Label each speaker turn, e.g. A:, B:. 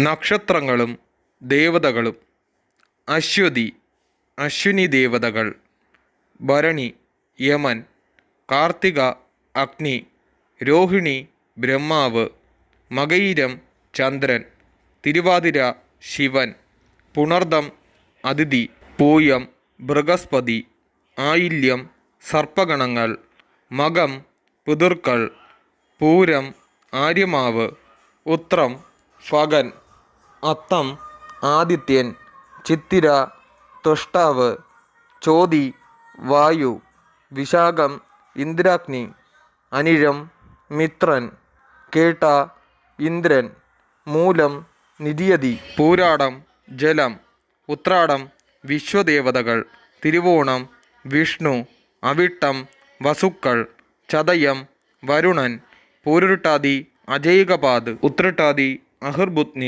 A: നക്ഷത്രങ്ങളും ദേവതകളും: അശ്വതി അശ്വിനി ദേവതകൾ, ഭരണി യമൻ, കാർത്തിക അഗ്നി, രോഹിണി ബ്രഹ്മാവ്, മകയിരം ചന്ദ്രൻ, തിരുവാതിര ശിവൻ, പുണർദം അതിഥി, പൂയം ബൃഹസ്പതി, ആയില്യം സർപ്പഗണങ്ങൾ, മകം പിതൃക്കൾ, പൂരം ആര്യമാവ്, ഉത്രം ഫഗൻ, അത്തം ആദിത്യൻ, ചിത്തിര ത്വഷ്ടാവ്, ചോതി വായു, വിശാഖം ഇന്ദ്രാഗ്നി, അനിഴം മിത്രൻ, കേട്ട ഇന്ദ്രൻ, മൂലം നിര്യതി, പൂരാടം ജലം, ഉത്രാടം വിശ്വദേവതകൾ, തിരുവോണം വിഷ്ണു, അവിട്ടം വസുക്കൾ, ചതയം വരുണൻ, പൂരുരുട്ടാതി അജൈകപാദ്, ഉത്രട്ടാതി അഹിർബുത്നി.